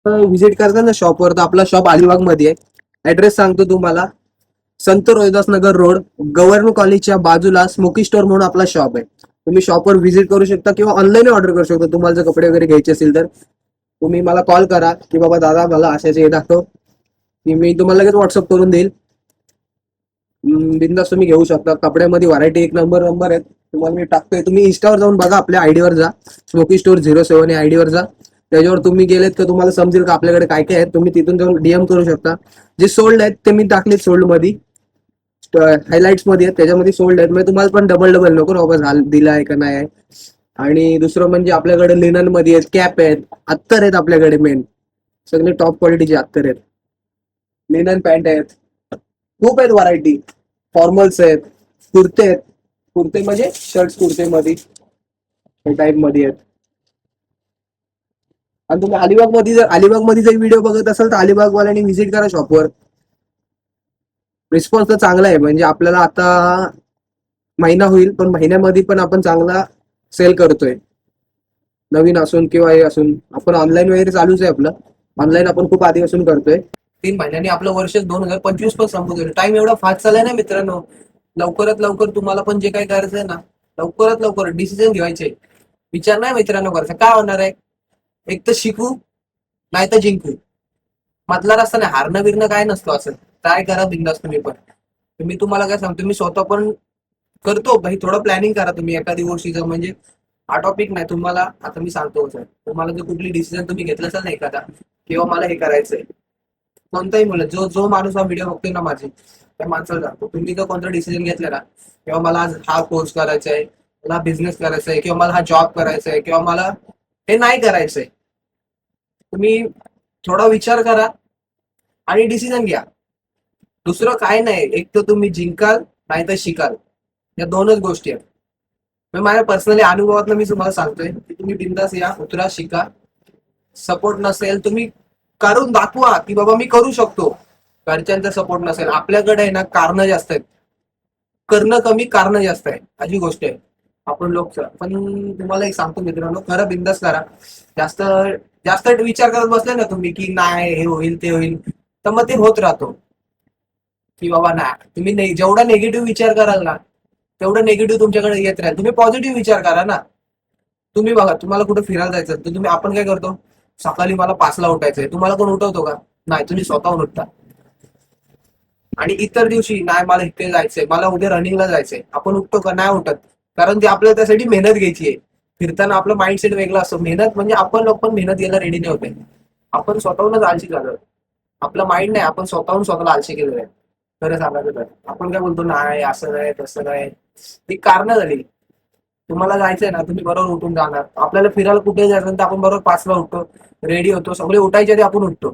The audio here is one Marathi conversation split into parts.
व्हिजिट करता ना शॉपवर, तर आपला शॉप अलिबाग मध्ये आहे. ऍड्रेस सांगतो तुम्हाला. संत रोहिदास नगर रोड, गव्हर्नर कॉलेजच्या बाजूला स्मोकी स्टोअर म्हणून आपला शॉप आहे. तुम्ही शॉपवर व्हिजिट करू शकता किंवा ऑनलाईन ऑर्डर करू शकता. तुम्हाला जर कपडे वगैरे घ्यायचे असेल तर तुम्ही मला कॉल करा की बाबा दादा मला अशाचे हे दाखव, की मी तुम्हाला लगेच व्हॉट्सअप करून देईल. बिंदास तुम्ही घेऊ शकता. कपड्यामध्ये व्हरायटी एक नंबर नंबर आहेत. तुम्हाला मी टाकतोय, तुम्ही इंस्टावर जाऊन बघा, आपल्या आयडीवर जा, स्मोकी स्टोअर 07 या आयडीवर जा. त्याच्यावर तुम्ही गेलेत तर तुम्हाला समजेल का आपल्याकडे काय काय आहेत. तुम्ही तिथून जाऊन डीएम करू शकता. जे सोल्ड आहेत ते मी टाकले सोल्ड मध्ये, हायलाइट्स मध्ये आहेत, त्याच्यामध्ये सोल्ड आहेत. म्हणजे तुम्हाला पण डबल डबल नको ना बाबा दिला आहे का नाही आहे. आणि दुसरं म्हणजे आपल्याकडे लिनन मध्ये आहेत, कॅप आहेत, अत्तर आहेत आपल्याकडे. मेन सगळे टॉप क्वालिटीचे अत्तर आहेत. लिनन पॅन्ट आहेत, खूप आहेत व्हरायटी. फॉर्मल्स आहेत, कुर्ते आहेत. कुर्ते म्हणजे शर्ट कुर्ते मध्ये हे टाईप मध्ये आहेत. आणि तुम्ही अलिबाग मध्ये जर व्हिडिओ बघत असाल तर अलिबाग वाल्यांनी व्हिजिट करा शॉपवर. रिस्पॉन्स तर चांगला आहे. म्हणजे आपल्याला आता महिना होईल, पण महिन्यामध्ये पण आपण चांगला सेल करतोय. नवीन असून किंवा हे असून आपण ऑनलाईन वगैरे चालूच आहे आपलं. ऑनलाईन आपण खूप आधीपासून करतोय. 3 महिन्यांनी आपलं वर्ष 2025 पण संपून गेलं. टाइम एवढा फास्ट चाललाय ना मित्रांनो. लवकरात लवकर तुम्हाला पण जे काही करायचंय ना, लवकरात लवकर डिसिजन घ्यायचे. विचार नाही मित्रांनो करायचा. काय होणार आहे, एक तर शिकू नाही तर जिंकू. मधला रस्ता नाही. हारणं बिरणं काय नसतं असं. ट्राय करा बिंदास तुम्ही पण. मी तुम्हाला काय सांगतो, मी स्वतः पण करतो भाई. थोडं प्लॅनिंग करा तुम्ही एखादी गोष्टीचं. म्हणजे हा टॉपिक नाही तुम्हाला, आता मी सांगतो सर, तुम्हाला जर कुठली डिसिजन तुम्ही घेतलं असेल ना एखादा, किंवा मला हे करायचंय, कोणताही मुलं, जो जो माणूस हा व्हिडिओ बघतोय ना माझी, त्या माणसाला सांगतो, तुम्ही जर कोणता डिसिजन घेतला ना, किंवा मला आज हा कोर्स करायचा आहे, मला बिझनेस करायचा आहे, किंवा मला हा जॉब करायचा आहे, किंवा मला हे नाही करायचंय, तुम्ही थोडा विचार करा आणि डिसिजन घ्या. दुसरं काय नाही. एक तर तुम्ही जिंकाल नाही तर शिकाल. या दोनच गोष्टी आहेत. मी माझ्या पर्सनली अनुभवातनं मी तुम्हाला सांगतोय की तुम्ही बिंदास या, उतरा, शिका. सपोर्ट नसेल तुम्ही करून दाखवा की बाबा मी करू शकतो. घरच्यांचा सपोर्ट नसेल, आपल्याकडे आहे ना कारण जास्त आहेत. करणं कमी, कारण जास्त आहे, अशी गोष्ट आहे. आपण लोक पण तुम्हाला एक सांगतो मित्रांनो, खरं बिंदास करा. जास्त जास्त विचार करत बसले ना तुम्ही की नाही हे होईल ते होईल, तर मग ते होत राहतो. की बाबा नाही, तुम्ही जेवढा निगेटिव्ह विचार कराल ना, तेवढं निगेटिव्ह तुमच्याकडे येत राहील. तुम्ही पॉझिटिव्ह विचार करा ना. तुम्ही बघा, तुम्हाला कुठे फिरायला जायचं तर तुम्ही, आपण काय करतो, सकाळी मला 5ला उठायचंय, तुम्हाला कोण उठवतो का? नाही, तुम्ही स्वतःहून उठता. आणि इतर दिवशी नाही मला इथे जायचंय, मला उद्या रनिंगला जायचंय, आपण उठतो का? नाही उठत. कारण ते आपल्याला त्यासाठी मेहनत घ्यायची आहे. फिरताना आपलं माइंडसेट वेगळा असतो. मेहनत म्हणजे आपण लोक पण मेहनत घ्यायला रेडी नाही होते. आपण स्वतःहूनच आळशी झालो. आपलं माइंड नाही, आपण स्वतःहून स्वतःला आळशी केलेलं आहे. खरं सांगायचं तर आपण काय बोलतो, नाही असं नाही तसं नाही, ती कारणं झाली. तुम्हाला जायचंय ना, तुम्ही बरोबर उठून जाणार. आपल्याला फिरायला कुठे जायचं तर आपण बरोबर 5ला उठतो, रेडी होतो, सगळे उठायच्या आधी आपण उठतो.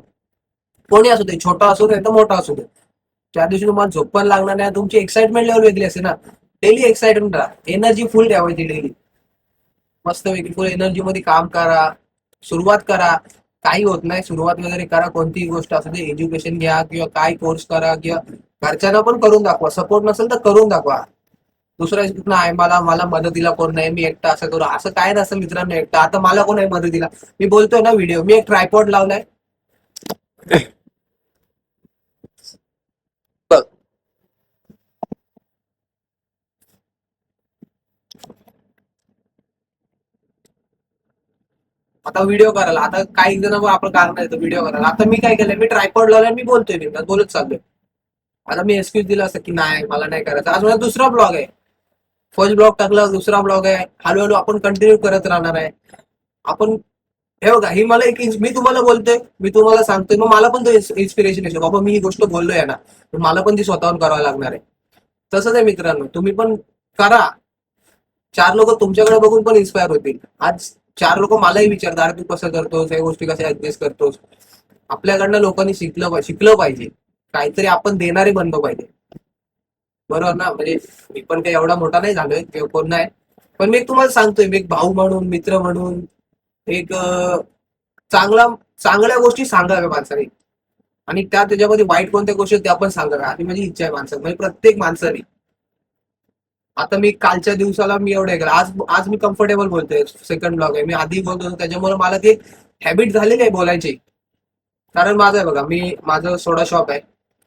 कोणी असू दे, छोटा असू दे तर मोठा असू दे. त्या दिवशी तुम्हाला झोप पण लागणार नाही. तुमची एक्साइटमेंट लेवल वेगळी असते ना. डेली एक्साइटमेंट राहा, एनर्जी फुल ठेवायची डेली. मस्त वेगळी फुल एनर्जी मध्ये काम करा, सुरुवात करा. काही होत नाही, सुरुवात वगैरे करा. कोणतीही गोष्ट असू दे, एज्युकेशन घ्या किंवा काय कोर्स करा, किंवा घरच्यांना पण करून दाखवा. सपोर्ट नसेल तर करून दाखवा. दुसऱ्या नाही मला मला मदतीला कोण नाही, मी एकटा असं करू, असं काय नसतं मित्रांनो. एकटा आता मला कोण आहे मदतीला? मी बोलतोय ना व्हिडिओ, मी एक ट्रायपॉड लावलाय. बघ, आता व्हिडिओ करायला, आता काही जण आपण कारण येतो व्हिडिओ करायला. आता मी काय केलंय, मी ट्रायपॉड लावलाय, मी बोलतोय, मी बोलत चाललोय. आता मी एक्सक्यूज दिला असं की नाही मला नाही करायचं. आज माझा दुसरा ब्लॉग आहे. फर्स्ट ब्लॉग टाकला, दुसरा ब्लॉग आहे. हळूहळू आपण कंटिन्यू करत राहणार आहे. आपण, हे बघा, ही मला एक मी तुम्हाला बोलतोय, मी तुम्हाला सांगतोय, मग मला पण तो इन्स्पिरेशन येतो. बाबा मी ही गोष्ट बोललोय ना, तर मला पण ती स्वतःहून करावं लागणार आहे. तसंच आहे मित्रांनो, तुम्ही पण करा. 4 लोक तुमच्याकडे बघून पण इन्स्पायर होतील. आज 4 लोक मलाही विचारतात, अरे तू कसं करतोस, या गोष्टी कशा ऍडजस्ट करतोस. आपल्याकडनं लोकांनी शिकलं पाहिजे. काहीतरी आपण देणारे बनलो पाहिजे. बरोबर ना? म्हणजे मी पण काही एवढा मोठा नाही झालोय किंवा कोण नाही, पण मी एक तुम्हाला सांगतोय, मी एक भाऊ म्हणून, मित्र म्हणून, एक चांगला चांगल्या गोष्टी सांगाव्या माणसाने. आणि त्याच्यामध्ये वाईट कोणत्या गोष्टी आहेत त्या पण सांगाव्या, आणि माझी इच्छा आहे माणसाने, म्हणजे प्रत्येक माणसाने. आता मी कालच्या दिवसाला मी एवढं केलं, आज आज मी कम्फर्टेबल बोलतोय. सेकंड ब्लॉग आहे, मी आधी बोलतो त्याच्यामुळे मला ते हॅबिट झालेली आहे बोलायची. कारण माझं आहे बघा, माझं सोडा शॉप आहे,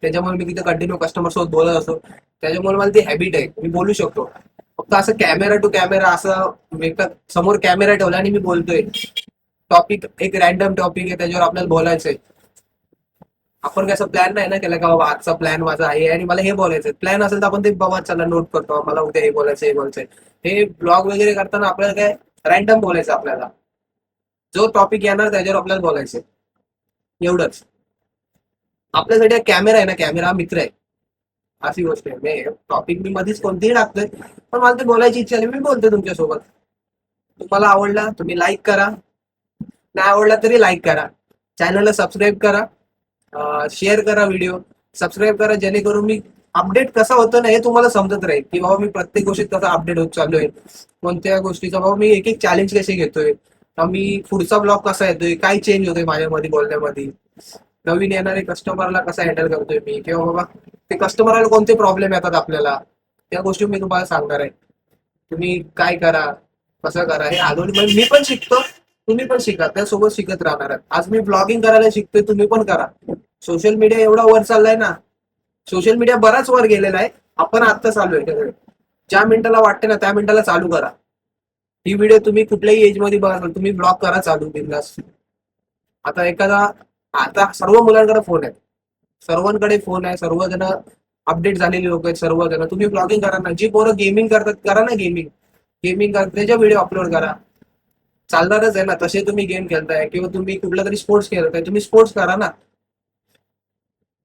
त्याच्यामुळे मी तिथे कंटिन्यू कस्टमर सोबत बोलत असतो. त्याच्यामुळे मला ती हॅबिट आहे, मी बोलू शकतो. फक्त असं कॅमेरा टू कॅमेरा असं समोर कॅमेरा ठेवला आणि मी बोलतोय, टॉपिक एक रॅन्डम टॉपिक आहे त्याच्यावर आपल्याला बोलायचंय. आपण कसं प्लॅन नाही ना केला का बाबा आजचा प्लॅन माझा आहे आणि मला हे बोलायचंय. प्लॅन असेल तर आपण ते बाबा चला नोट करतो, मला उद्या हे बोलायचं हे बोलायचंय. हे ब्लॉग वगैरे करताना आपल्याला काय रॅन्डम बोलायचं, आपल्याला जो टॉपिक येणार त्याच्यावर आपल्याला बोलायचं, एवढंच. आपल्यासाठी कॅमेरा आहे ना, कॅमेरा हा मित्र आहे, अशी गोष्ट आहे. मी टॉपिक मी मध्येच कोणतीही टाकतोय, पण मला ते बोलायची इच्छा आहे, मी बोलतोय तुमच्यासोबत. तुम्हाला आवडला तुम्ही लाईक करा, नाही आवडला तरी लाईक करा, चॅनलला सबस्क्राईब करा, शेअर करा व्हिडिओ, सबस्क्राईब करा, जेणेकरून मी अपडेट कसा होतो ना हे तुम्हाला समजत राहील, की बाबा मी प्रत्येक गोष्टीत कसा अपडेट होत चालू आहे, कोणत्या गोष्टीचा बाबा मी एक एक चॅलेंज कसे घेतोय, का मी पुढचा ब्लॉग कसा येतोय, काय चेंज होतोय माझ्यामध्ये बोलण्यामध्ये, नवीन येणारे कस्टमरला कसं हँडल करतोय मी, किंवा बाबा ते कस्टमरला कोणते प्रॉब्लेम येतात आपल्याला, त्या गोष्टी मी तुम्हाला सांगणार आहे. तुम्ही काय करा, कसं करा, हे आधुनिक म्हणजे मी पण शिकतो, तुम्ही पण शिका, त्यासोबत शिकत राहणार आहे. आज मी ब्लॉगिंग करायला शिकतोय, तुम्ही पण करा. सोशल मीडिया एवढा वर चाललाय ना, सोशल मीडिया बराच वर गेलेला आहे, आपण आता चालू आहे. ज्या मिनिटाला वाटते ना त्या मिनिटाला चालू करा. ही व्हिडिओ तुम्ही कुठल्याही एज मध्ये बघा, तुम्ही ब्लॉग करा चालू बिंदास. आता आता सर्व मुलांकडे फोन आहे, सर्वांकडे फोन आहे, सर्वजण अपडेट झालेली लोक आहेत सर्वजण. तुम्ही ब्लॉगिंग करा ना, जी पोरं गेमिंग करतात करा ना, गेमिंग गेमिंग करा, त्याच्या व्हिडिओ अपलोड करा. चालणारच आहे ना, तसे तुम्ही गेम खेळताय किंवा तुम्ही कुठला तरी स्पोर्ट्स खेळताय, तुम्ही स्पोर्ट्स करा ना,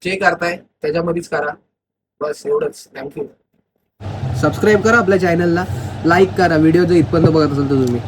जे करताय त्याच्यामध्येच करा. बस एवढंच. थँक्यू. सबस्क्राईब करा आपल्या चॅनलला, लाईक करा व्हिडिओ जर इथपर्यंत बघत असेल तर तुम्ही.